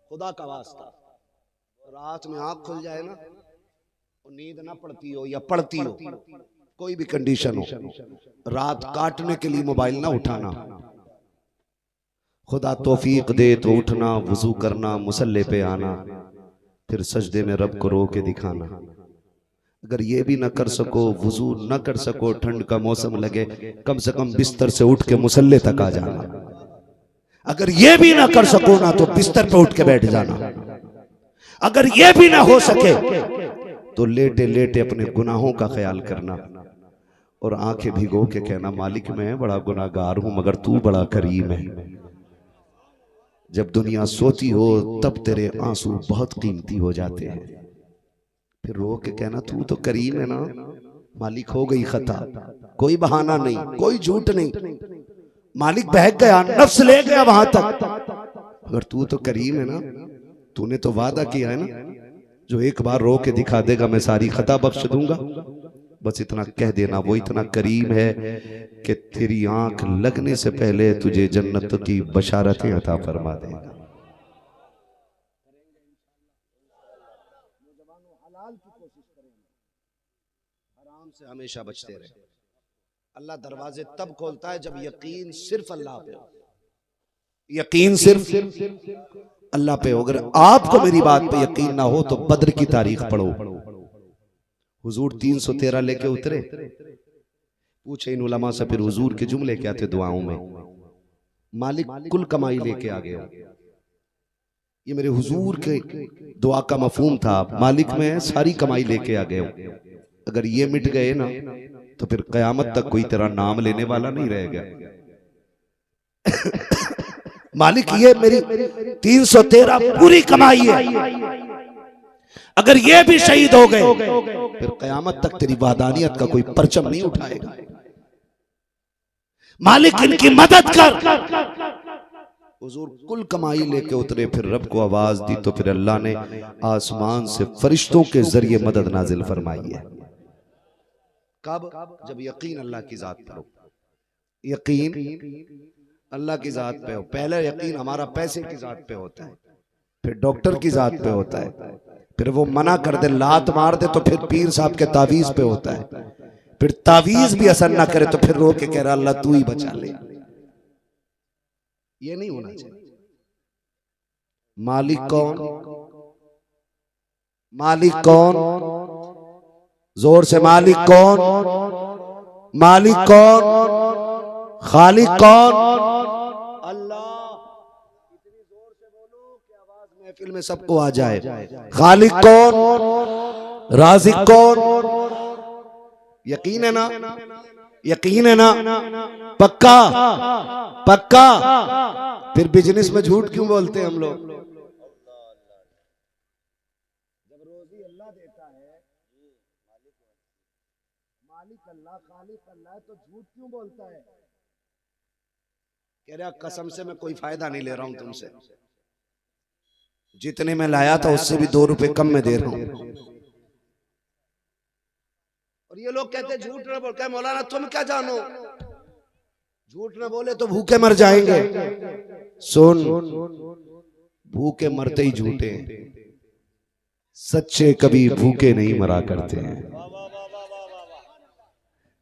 खुदा का वास्ता रात में आंख खुल जाए ना और नींद ना पड़ती हो या पड़ती हो, कोई भी कंडीशन हो, रात काटने के लिए मोबाइल ना उठाना। खुदा तौफीक दे तो उठना, वजू करना, मुसल्ले पे आना, फिर सजदे में रब को रो के दिखाना। अगर ये भी ना कर सको, वजू ना कर सको, ठंड का मौसम लगे, कम से कम बिस्तर से उठ के मुसल्ले तक आ जाना। अगर ये भी ना कर सको ना तो बिस्तर पे उठ के बैठ जाना। अगर ये भी ना हो सके तो लेटे लेटे अपने गुनाहों का ख्याल करना और आंखें भिगो के कहना, मालिक मैं बड़ा गुनाहगार हूं मगर तू बड़ा करीम है। जब दुनिया सोती हो तब तेरे आंसू बहुत कीमती हो जाते हैं। फिर रो के कहना, तू तो करीम है ना मालिक, हो गई खता, कोई बहाना नहीं, कोई झूठ नहीं, मालिक बहक गया, नफ्स ले गया वहां तक, अगर तू तो करीम है ना, तूने तो वादा किया है ना, जो एक बार रो के दिखा देगा मैं सारी खता बख्श दूंगा। बस इतना कह देना, वो इतना करीम है कि तेरी आंख लगने से पहले तुझे जन्नत की बशारतें अता फरमा देगा। हराम से हमेशा बचते रहे। अल्लाह दरवाजे तब खोलता है जब यकीन सिर्फ अल्लाह पे हो, यकीन सिर्फ अल्लाह पे हो। अगर आपको मेरी बात पे यकीन ना हो तो बद्र की तारीख पढ़ो। हुजूर 313 लेके उतरे, पूछे इन उलमा से फिर हुजूर के जुमले क्या थे दुआओं में। मालिक कुल कमाई लेके आ गए, ये मेरे हुजूर के दुआ का मफहूम था। मालिक मैं सारी कमाई लेके आ गए, अगर ये मिट गए ना तो फिर कयामत तक कोई तेरा नाम लेने वाला नहीं रहेगा। मालिक ये मेरी 313 पूरी कमाई है, अगर ये भी शहीद हो गए फिर कयामत तक तेरी वादानियत का कोई परचम नहीं उठाएगा। मालिक इनकी मदद कर। हुजूर कुल कमाई लेके उतरे, फिर रब को आवाज दी तो फिर अल्लाह ने आसमान से फरिश्तों के जरिए मदद नाजिल फरमाई है। कब? जब यकीन अल्लाह की जात पर हो, यकीन अल्लाह की जात पे हो। पहले यकीन हमारा पैसे की जात पे होता है, फिर डॉक्टर की जात पे होता है, फिर वो मना कर दे, लात मार दे तो फिर पीर साहब के तावीज पे होता है, फिर तावीज भी असर ना करे तो फिर रो के कह रहा अल्लाह तू ही बचा ले। ये नहीं होना चाहिए। मालिक कौन? मालिक कौन? जोर से मालिक कौन? मालिक कौन? खालिक कौन? अल्लाह। इतनी जोर से बोलो कि आवाज महफिल में सबको आ जाए। खालिक कौन? राज़िक कौन? यकीन है ना? यकीन है ना? पक्का? पक्का? फिर बिजनेस में झूठ क्यों बोलते हैं हम लोग? जब रोजी अल्लाह देता है, मालिक अल्लाह, खालिक अल्लाह, तो झूठ क्यों बोलता है? कह रहा कसम से मैं कोई फायदा नहीं ले रहा हूं तुमसे, जितने में लाया था उससे भी 2 रुपए कम में दे रहा हूं। और ये लोग कहते झूठ ना बोल, क्या मौलाना तुम क्या जानो, झूठ ना बोले तो भूखे मर जाएंगे। सुन, भूखे मरते ही झूठे, सच्चे कभी भूखे नहीं मरा करते हैं।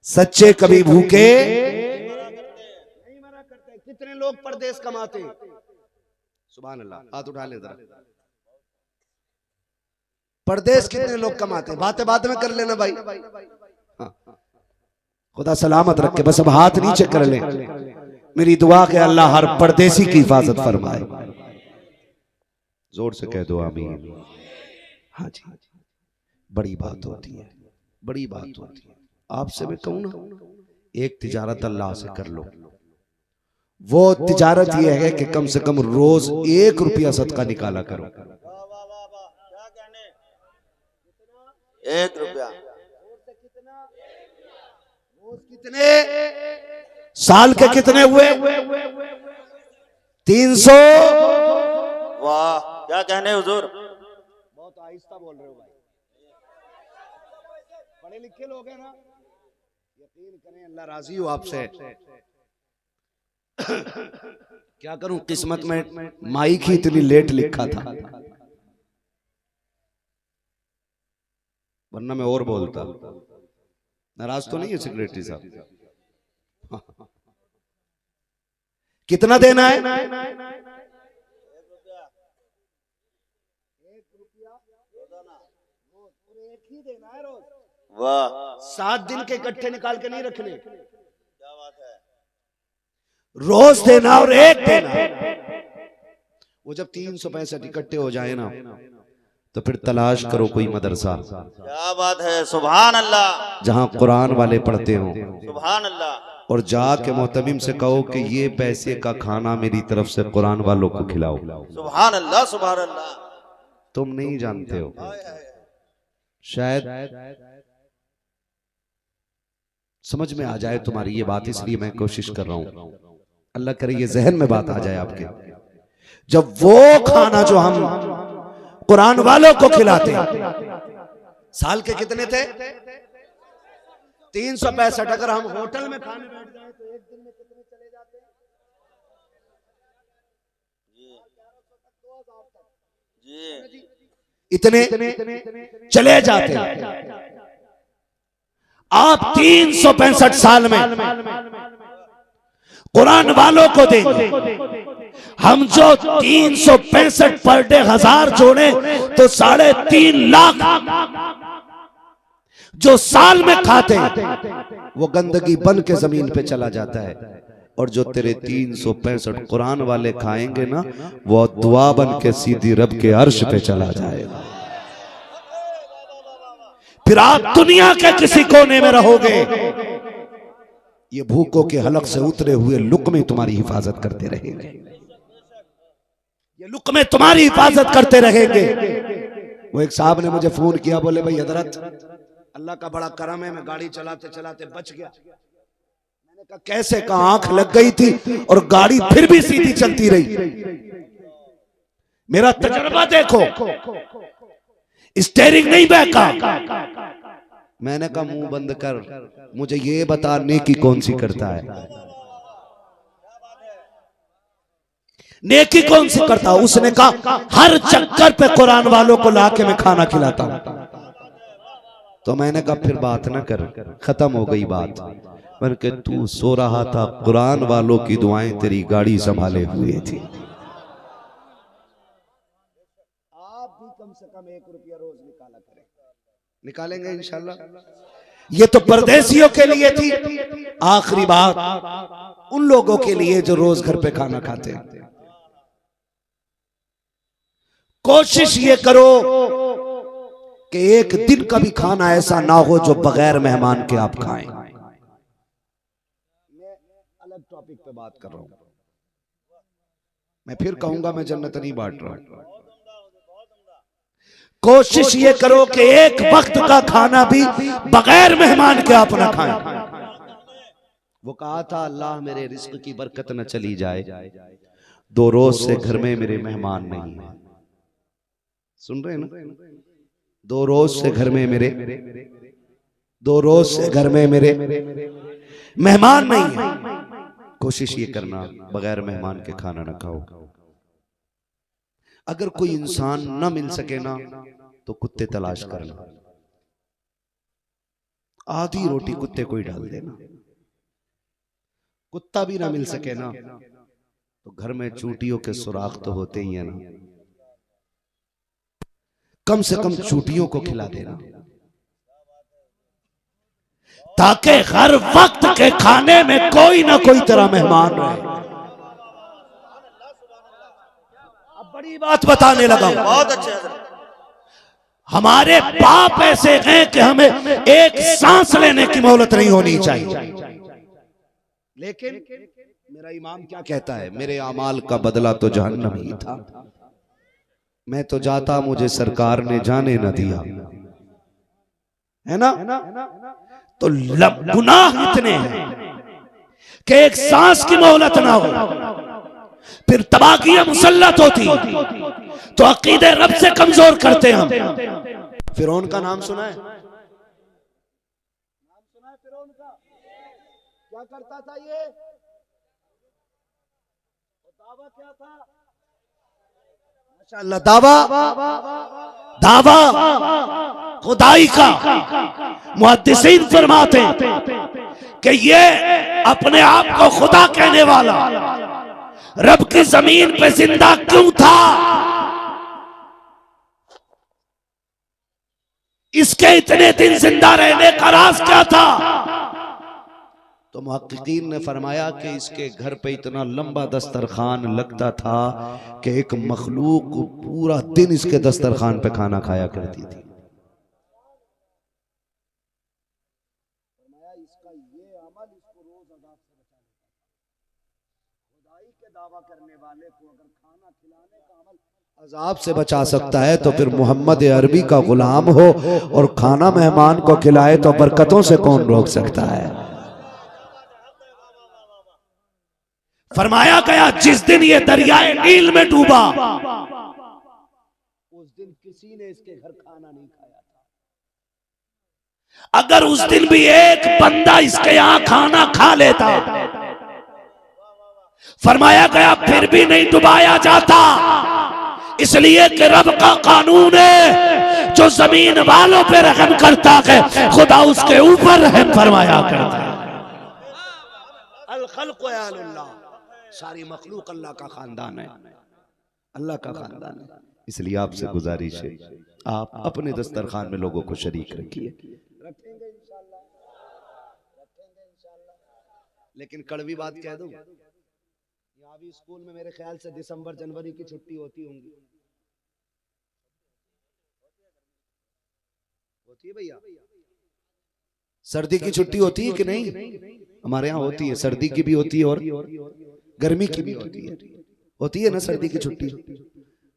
सच्चे कभी भूखे नहीं मरा करते। कितने लोग परदेश कमाते हैं, सुभान अल्लाह, हाथ उठा ले जरा। परदेश कितने लोग कमाते हैं, बातें बाद में कर लेना भाई, हाँ। खुदा सलामत रखे, बस अब हाथ नीचे कर ले। मेरी दुआ के अल्लाह हर परदेसी की हिफाजत फरमाए। जोर से कह दो आमीन। हाँ जी, बड़ी बात होती है, बड़ी बात होती है। आपसे मैं कहूं ना, एक तिजारत अल्लाह से कर लो। वो तिजारत ये है कि कम से कम रोज 1 रुपया सदका निकाला करो। 1 रुपया कितने साल के कितने हुए? 300। वाह क्या कहने हुजूर, बहुत आहिस्ता बोल रहे हो भाई, पढ़े लिखे लोग हैं ना, यकीन करें अल्लाह राजी हो आपसे। क्या करूं, किस्मत में माइक ही इतनी लेट लिखा था, वरना मैं और बोलता। नाराज तो नहीं है सेक्रेटरी साहब? कितना देना है? वाह, 7 दिन के इकट्ठे निकाल के नहीं रखने, क्या बात है। रोज देना और एक देना। वो जब 365 इकट्ठे हो जाए ना, तो फिर तलाश करो कोई मदरसा, क्या बात है, सुभान अल्लाह, जहां कुरान वाले पढ़ते हो, सुभान अल्लाह। और जाके मोहतमिम से कहो कि ये पैसे का खाना मेरी तरफ से कुरान वालों को खिलाओ। सुभान अल्लाह, सुभान अल्लाह। तुम नहीं जानते हो, हाय, हाय, हाय। शायद समझ में आ जाए तुम्हारी ये बात, इसलिए मैं कोशिश कर रहा हूं। अल्लाह करे ये जहन में बात आ जाए आपके। जब वो खाना जो हम कुरान वालों को खिलाते, साल के कितने थे? 365। अगर हम होटल में खाने बैठ जाए तो एक दिन में कितने चले जाते हैं? जी, इतने चले जाते हैं। आप 365 साल में कुरान वालों को देंगे। हम जो 365 पर डे 1000 जोड़े तो 3.5 लाख जो साल में खाते हैं, वो गंदगी बन के जमीन पे चला जाता है। और जो तेरे 365 कुरान वाले खाएंगे ना, वो दुआ बन के सीधी रब के अर्श पे चला जाएगा। फिर आप दुनिया के किसी कोने में रहोगे, ये भूखों के हलक से उतरे हुए लुक्मे तुम्हारी हिफाजत करते रहेंगे, ये लुक्मे तुम्हारी हिफाजत करते रहेंगे। वो एक साहब ने मुझे फोन किया, बोले भाई हजरत अल्लाह का बड़ा करम है, मैं गाड़ी चलाते चलाते बच गया। मैंने कहा कैसे? कहा आंख लग गई थी और गाड़ी फिर भी सीधी चलती रही। मेरा तजुर्बा देखो, स्टेयरिंग नहीं बहका। मैंने कहा मुंह बंद कर, मुझे ये बता नेकी कौन सी करता है, नेकी कौन सी करता? उसने कहा हर चक्कर पे कुरान वालों को लाके मैं खाना खिलाता हूं। तो मैंने कहा फिर बात ना कर, खत्म हो गई बात। मैंने कहा तू सो रहा था, कुरान वालों की दुआएं तेरी गाड़ी संभाले हुए थी। आप भी कम से कम 1 रुपया रोज निकाला करें, निकालेंगे इंशाल्लाह। ये तो परदेसियों के लिए थी। आखिरी बात उन लोगों के लिए जो रोज घर पे खाना खाते हैं, कोशिश ये करो कि एक दिन का भी खाना ऐसा ना हो जो बगैर मेहमान के आप खाएं। मैं अलग टॉपिक पे बात कर रहा हूं, मैं फिर कहूंगा मैं जन्नत नहीं बांट रहा हूं। कोशिश ये करो कि एक वक्त का खाना भी बगैर मेहमान के आप ना खाएं। वो कहा था अल्लाह मेरे रिस्क की बरकत न चली जाए, 2 रोज से घर में मेरे मेहमान नहीं है। सुन रहे हैं ना? 2 रोज से घर में मेरे 2 रोज से घर में मेरे मेहमान नहीं है। कोशिश ये करना बगैर मेहमान के खाना ना खाओ। अगर कोई इंसान ना मिल सके ना, तो कुत्ते तलाश करना, आधी रोटी कुत्ते को ही डाल देना। कुत्ता भी ना मिल सके ना, तो घर में चूंटियों के सुराख तो होते ही है ना, कम से कम चूंटियों को खिला देना, ताकि हर वक्त के खाने में कोई ना कोई तरह मेहमान रहे। अब बड़ी बात बताने लगा, बहुत अच्छे। हमारे बाप ऐसे हैं कि हमें एक सांस लेने की मोहलत नहीं होनी चाहिए। लेकिन मेरा इमाम क्या कहता है, मेरे अमाल का बदला तो जहन्नम ही था, मैं तो जाता मुझे सरकार ने जाने न दिया, है ना? तो गुनाह इतने हैं कि एक सांस की मोहलत ना हो, फिर तबागियां मुसल्लत होती, तो अकीदे रब से कमजोर करते हम। फिरौन का नाम सुना है? फिरौन का क्या करता था? ये माशाअल्लाह, दावा दावा खुदाई का। मुहद्दिसीन फरमाते कि ये अपने आप को खुदा कहने वाला रब की जमीन पे जिंदा क्यों था, इसके इतने दिन जिंदा रहने का राज क्या था। तो मुहक्किकीन ने फरमाया कि इसके घर पे इतना लंबा दस्तरखान लगता था कि एक मखलूक पूरा दिन इसके दस्तरखान पे खाना खाया करती थी। इसका ये अमल इसको रोज अजाब से बचा लेता था। खुदाई के दावा करने वाले को अगर खाना खिलाने का अमल अजाब से बचा सकता है तो फिर मोहम्मद अरबी का गुलाम हो और खाना मेहमान को खिलाए तो बरकतों से कौन रोक सकता है। फरमाया गया जिस दिन ये दरियाए नील में डूबा उस दिन किसी ने इसके घर खाना नहीं खाया था। अगर उस दिन भी एक बंदा इसके यहां खाना खा लेता, फरमाया गया फिर भी नहीं डुबाया जाता, इसलिए कि रब का कानून है जो जमीन वालों पे रहम करता है खुदा उसके ऊपर रहम फरमाया करता है। अल खल्क़ु अल्लाह, सारी मखलूक अल्लाह का खानदान है, अल्लाह का खानदान है। इसलिए आपसे गुजारिश है आप अपने दस्तरखान में लोगों को शरीक रखिए। रखेंगे इंशाल्लाह, रखेंगे इंशाल्लाह। लेकिन कड़वी बात कह दूं, यहाँ भी स्कूल में मेरे ख्याल से दिसंबर जनवरी की छुट्टी होती होंगी, होती है भैया? सर्दी की छुट्टी होती है कि नहीं? हमारे यहाँ होती है, सर्दी की भी होती है और गर्मी की भी होती है ना सर्दी की छुट्टी।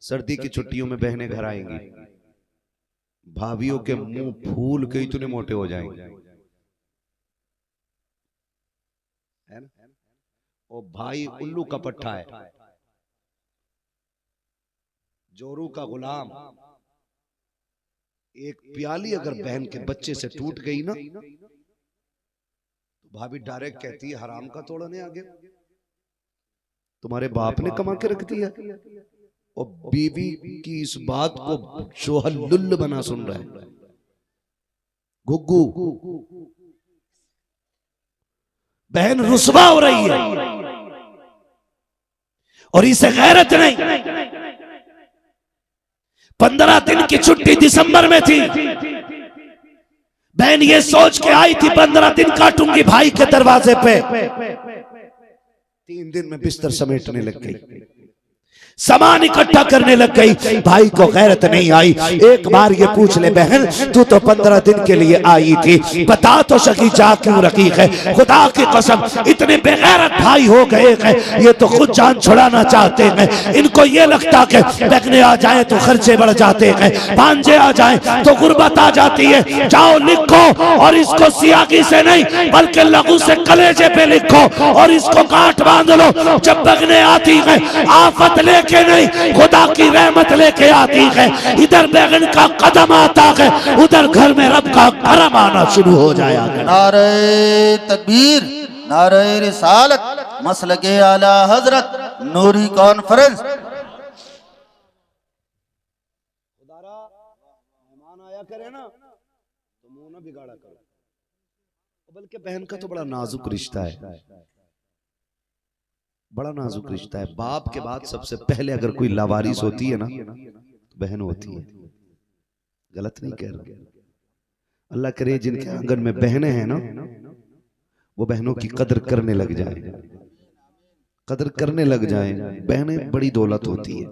सर्दी की छुट्टियों में बहनें घर आएंगी, भाभियों के मुंह फूल के इतने मोटे हो जाएंगे, है ना? और भाई उल्लू का पट्टा है, जोरू का गुलाम। एक प्याली अगर बहन के बच्चे से टूट गई ना तो भाभी डायरेक्ट कहती है हराम का तोड़ने आ गया, तुम्हारे बाप ने कमा के रख दिया। और बीवी की इस बात को शोहर लुल्ल बना सुन रहा है, गुग्गू। बहन रुसवा हो रही है और इसे गैरत नहीं। 15 दिन की छुट्टी दिसंबर में थी, बहन ये सोच के आई थी 15 दिन काटूंगी भाई के दरवाजे पे। 3 दिन में बिस्तर समेटने लग गई, सामान इकट्ठा करने लग गई। भाई को गैरत नहीं आई। एक बार ये पूछ ले बहन तू तो 15 दिन के लिए आई थी, बता तो सकी जा क्यों रखी है। खुदा की कसम इतने बेगैरत भाई हो गए हैं, ये तो खुद जान छुड़ाना चाहते हैं। इनको ये लगता कि बहने आ जाए तो खर्चे बढ़ जाते हैं, भांजे आ जाए तो गुर्बत आ जाती है। जाओ लिखो और इसको सियागी से नहीं बल्कि लघु से कलेजे पे लिखो और इसको गांठ बांध लो। जब बहने आती है आफत ले के नहीं खुदा की रहमत लेके आती है। इधर बैगन का कदम आता है, उधर घर में रब का करम आना शुरू हो जाएगा। नारे तकबीर, नारे रिसालत, मसलके आला हजरत, नूरी कॉन्फ्रेंस। मेहमान आया करे ना तो मुंह ना बिगाड़ा करो, बल्कि बहन का तो बड़ा नाजुक रिश्ता है, बड़ा नाजुक रिश्ता है। बाप के बाद सबसे पहले अगर कोई लावारिस होती है ना तो बहन होती है। गलत नहीं कह रहा। अल्लाह करे जिनके आंगन में बहनें हैं ना वो बहनों की कदर करने लग जाए, कदर करने लग जाए। बहनें बड़ी दौलत होती है।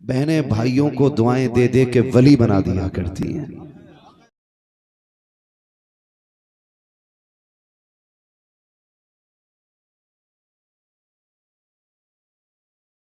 बहनें भाइयों को दुआएं दे दे के वली बना दिया करती हैं।